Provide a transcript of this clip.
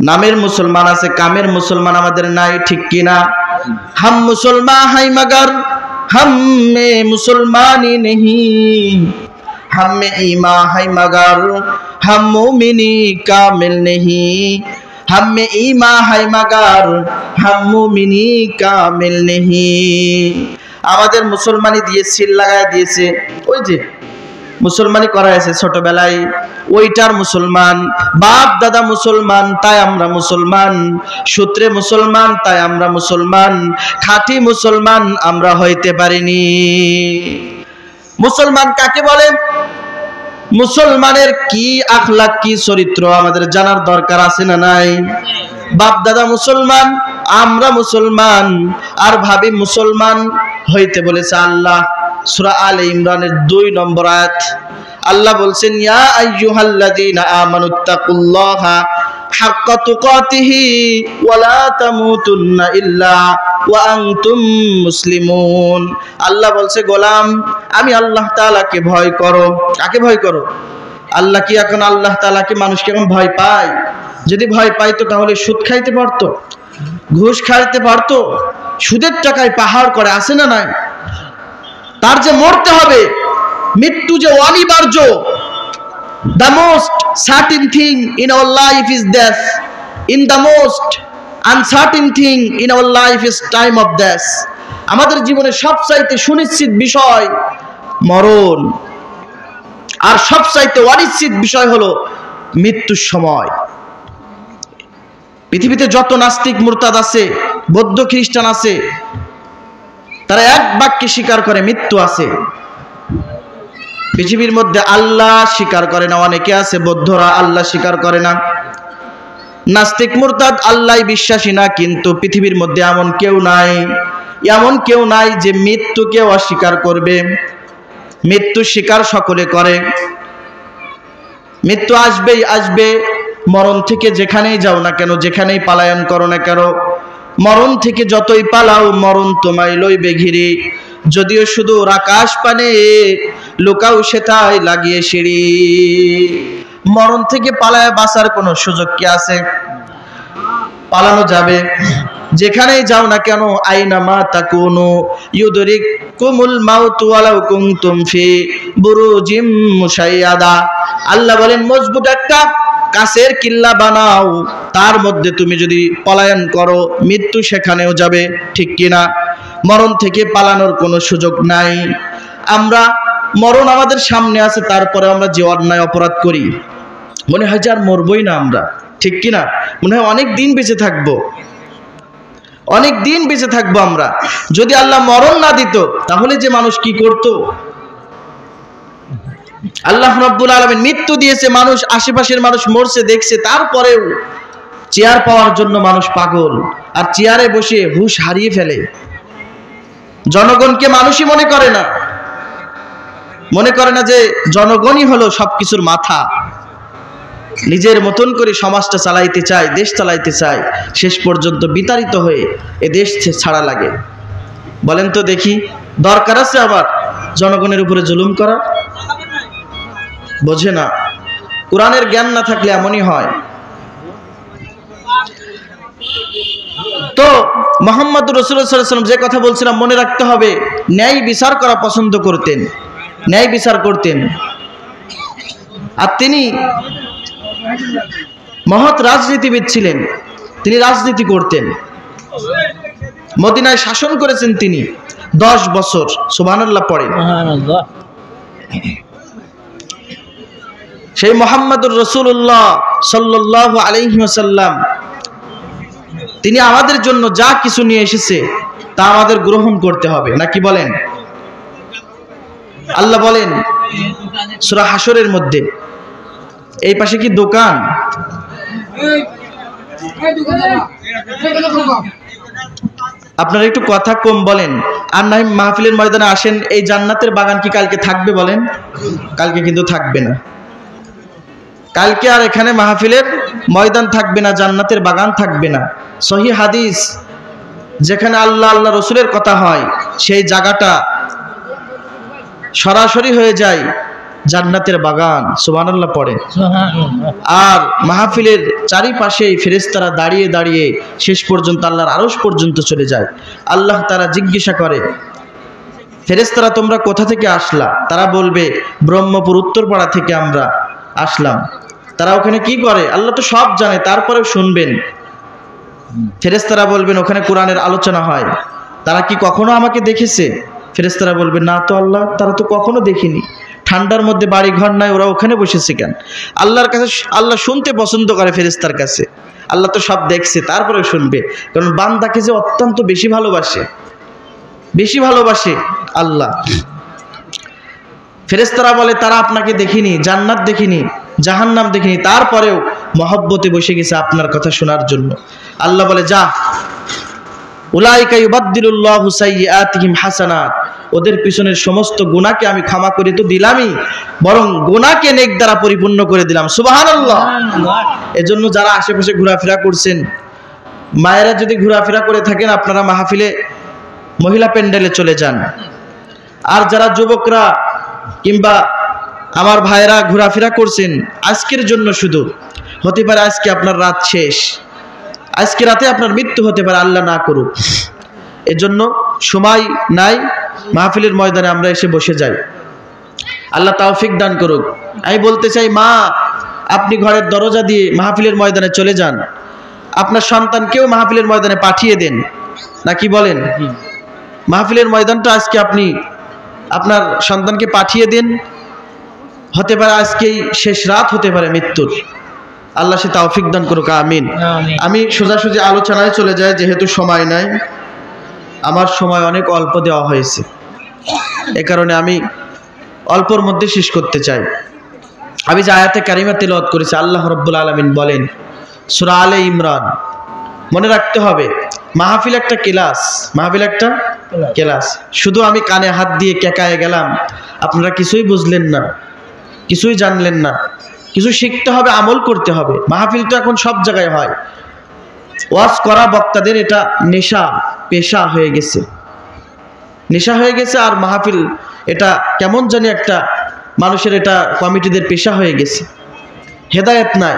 नामेर मुसलमान आछे कामेर मुसलमान आमादेर नाई ठीक किना हम मुसलमान हैं मगर हम में मुसलमानी नहीं हम में ईमान है मगर हम मोमिनी कामिल नहीं हम में ईमान है मगर हम मोमिनी कामिल नहीं आमादेर मुसलमानी दिए सील लगाया दिएছে ওই যে मुसलमानी करायছে ছোটবেলায় ওইটার মুসলমান বাপ দাদা মুসলমান তাই আমরা মুসলমান সূত্রে মুসলমান তাই আমরা মুসলমান খাঁটি মুসলমান আমরা হইতে পারিনি মুসলমান কাকে বলে মুসলমানের কি আখলাক কি চরিত্র আমাদের জানার দরকার আছে না নাই বাপ দাদা মুসলমান আমরা মুসলমান আর ভাবি মুসলমান হইতে বলেছে আল্লাহ সূরা আলে ইমরানের 2 নম্বর আয়াত আল্লাহ বলছেন ইয়া আইয়ুহাল্লাযীনা আমানুত্তাকুল্লাহা হাক্কা তুকাতিহি ওয়া লা তামুতুন্না ইল্লা ওয়া আনতুম মুসলিমুন আল্লাহ বলছে গোলাম আমি আল্লাহ তাআলাকে ভয় করো কাকে ভয় করো আল্লাহ কি এখন আল্লাহ তাআলাকে মানুষ কেমন ভয় পায় যদি ভয় পাইতো তাহলে সুদ খাইতে পারতো ঘুষ খাইতে পারতো সুদের টাকায় পাহাড় করে আসে না নাই তার যে মরতে হবে মৃত্যু যে অনিবার্য the most certain thing in our life is death in the most uncertain thing in our life is time of death আমাদের জীবনে সবচাইতে সুনিশ্চিত বিষয় মরণ আর সবচাইতে অনিশ্চিত বিষয় হলো মৃত্যুর সময় পৃথিবীতে যত নাস্তিক মুরতাদ আছে বৌদ্ধ খ্রিস্টান আছে তারা এক বাক্যে স্বীকার করে মৃত্যু আছে পৃথিবীর মধ্যে আল্লাহ স্বীকার করে না অনেকে আছে বৌদ্ধরা আল্লাহ স্বীকার করে না নাস্তিক মুরতাদ আল্লাহই বিশ্বাসী না কিন্তু পৃথিবীর মধ্যে এমন কেউ নাই যে মৃত্যুকে অস্বীকার করবে মৃত্যু স্বীকার সকলে করে মৃত্যু আসবেই আসবে মরণ থেকে যেখানেই যাও না কেন যেখানেই পলায়ন করো না কেন মরণ থেকে যতই পালাও মরণ তোমায় লইবে ঘিরে যদিও শুধু আকাশ পানে লুকাও সেটাই লাগিয়ে সিঁড়ি মরণ থেকে পালায় বাঁচার কোনো সুযোগ কি আছে পালানো যাবে যেখানেই যাও না কেন আইনা মা তাকুনু ইউদরিকুমুল মাউতু ওয়ালাউ কুনতুম ফি বুরুজিম মুশাইয়াদা আল্লাহ বলেন মজবুত একটা কাছের কিল্লা বানাও তার মধ্যে তুমি যদি পলায়ন করো মৃত্যু সেখানেও যাবে ঠিক কিনা মরণ থেকে পালানোর কোনো সুযোগ নাই আমরা মরণ আমাদের সামনে আছে তারপরে আমরা যে অন্যায় অপরাধ করি মনে হয় যে আর মরবই না আমরা ঠিক কিনা মনে হয় অনেক দিন বেঁচে থাকবো আমরা যদি আল্লাহ মরণ না দিত তাহলে যে মানুষ কি করত আল্লাহ রাব্বুল আলামিন মৃত্যু দিয়েছে মানুষ আশেপাশের মানুষ মরছে দেখছে তারপরেও চেয়ার পাওয়ার জন্য মানুষ পাগল আর চেয়ারে বসে হুঁশ হারিয়ে ফেলে জনগণকে মানুষই মনে করে না যে জনগণই হলো সবকিছুর মাথা নিজের মতন করে সমাজটা চালাইতে চায় দেশ চালাইতে চায় শেষ পর্যন্ত বিতাড়িত হয়ে এ দেশ ছাড়া লাগে বলেন তো দেখি দরকার আছে আবার জনগণের উপরে জুলুম করা বোঝে না কোরআনের জ্ঞান না থাকলে এমনই হয় তো মুহাম্মদুর রাসূলুল্লাহ সাল্লাল্লাহু আলাইহি ওয়াসাল্লাম যে কথা বলছিলাম মনে রাখতে হবে ন্যায় বিচার করা পছন্দ করতেন ন্যায় বিচার করতেন আর তিনি মহৎ রাজনীতিবিদ ছিলেন তিনি রাজনীতি করতেন মদিনায় শাসন করেছেন তিনি 10 বছর সুবহানাল্লাহ পড়েন সুবহানাল্লাহ সেই মুহাম্মদুর রাসূলুল্লাহ সাল্লাল্লাহু আলাইহি ওয়াসাল্লাম তিনি আমাদের জন্য যা কিছু নিয়ে এসেছে তা আমাদের গ্রহণ করতে হবে নাকি বলেন আল্লাহ বলেন সূরা হাশরের মধ্যে এই পাশে কি দোকান আপনারা একটু কথা কম বলেন আর নাই মাহফিলের ময়দানে আসেন এই জান্নাতের বাগান কি কালকে থাকবে বলেন কালকে কিন্তু থাকবে না কালকে আর এখানে মাহফিলের ময়দান থাকবে না জান্নাতের বাগান থাকবে না সহিহ হাদিস যেখানে আল্লাহ রাসূলের কথা হয় সেই জায়গাটা সরাসরি হয়ে যায় জান্নাতের বাগান, সুবহানাল্লাহ পড়ে। আর মাহফিলের চারিপাশে ফেরেশতারা দাঁড়িয়ে দাঁড়িয়ে শেষ পর্যন্ত আল্লাহর আরশ পর্যন্ত চলে যায়। আল্লাহ তারা জিজ্ঞাসা করে, ফেরেশতারা তোমরা কোথা থেকে আসলা? তারা বলবে ব্রহ্মপুর উত্তরপাড়া থেকে আমরা আসলাম। তারা ওখানে কি করে আল্লাহ তো সব জানে, তারপরেও শুনবেন। ফেরেশতারা বলবেন ওখানে কোরআনের আলোচনা হয়। তারা কি কখনো আমাকে দেখেছে? ফেরেশতারা বলবেন না তো আল্লাহ, তারা তো কখনো দেখেনি। ঠান্ডার মধ্যে বাড়ি ঘর নাই, ওরা ওখানে বসেছে কেন? আল্লাহর কাছে আল্লাহ শুনতে পছন্দ করে ফেরেশতার কাছে। আল্লাহ তো সব দেখছে, তারপরেও শুনবে, কারণ বান্দাকে যে অত্যন্ত বেশি ভালোবাসে আল্লাহ। ফেরেশতারা বলে তারা আপনাকে দেখিনি, জান্নাত দেখিনি, জাহান্নাম দেখিনি, তারপরেও মহব্বতে বসে গেছে আপনার কথা শোনার জন্য। আল্লাহ বলে যা, উলাইকা ইউবাদদিলুল্লাহু সাইয়্যাতিহিম হাসানাত, ওদের পিছনের সমস্ত গুনাহকে আমি ক্ষমা করে তো দিলামই, বরং গুনাহকে নেক দ্বারা পরিপূর্ণ করে দিলাম। সুবহানাল্লাহ। এজন্য যারা আশেপাশে ঘোরাফেরা করছেন, মায়েরা যদি ঘোরাফেরা করে থাকেন, আপনারা মাহফিলে মহিলা প্যান্ডেলে চলে যান। আর যারা যুবকরা কিংবা আমার ভাইরা ঘোরাফেরা করছেন, আজকের জন্য শুধু, হতে পারে আজকে আপনার রাত শেষ, আজকে রাতে আপনার মৃত্যু হতে পারে, আল্লাহ না করুক। এজন্য সময় নাই, মাহফিলের ময়দানে আমরা এসে বসে যাই। আল্লাহ তৌফিক দান করুক। আমি বলতে চাই, মা আপনি ঘরের দরজা দিয়ে মাহফিলের ময়দানে চলে যান, আপনার সন্তানকেও মাহফিলের ময়দানে পাঠিয়ে দেন, নাকি বলেন? মাহফিলের ময়দানটা আজকে আপনি আপনার সন্তানকে পাঠিয়ে দেন, হতে পারে আজকেই শেষ রাত, হতে পারে মৃত্যুর। আল্লাহ সে তৌফিক দান করুক, আমিন। আমি সোজাসুজি আলোচনায় চলে যাই, যেহেতু সময় নাই, আমার সময় অনেক অল্প দেওয়া হয়েছে, এ কারণে আমি অল্পর মধ্যে শেষ করতে চাই। আমি যে আয়াতে কারিমা তিলাওয়াত করেছি, আল্লাহ রাব্বুল আলামিন বলেন সূরা আলে ইমরান, মনে রাখতে হবে মাহফিল একটা ক্লাস। শুধু আমি কানে হাত দিয়ে কেকায়ে গেলাম, আপনারা কিছুই বুঝলেন না, কিছুই জানলেন না। কিছু শিখতে হবে, আমল করতে হবে। মাহফিল তো এখন সব জায়গায় হয়, ওয়াজ করা বক্তাদের এটা পেশা হয়ে গেছে। আর মাহফিল এটা কেমন জানি একটা মানুষের, এটা কমিটিদের পেশা হয়ে গেছে। হেদায়েত নাই।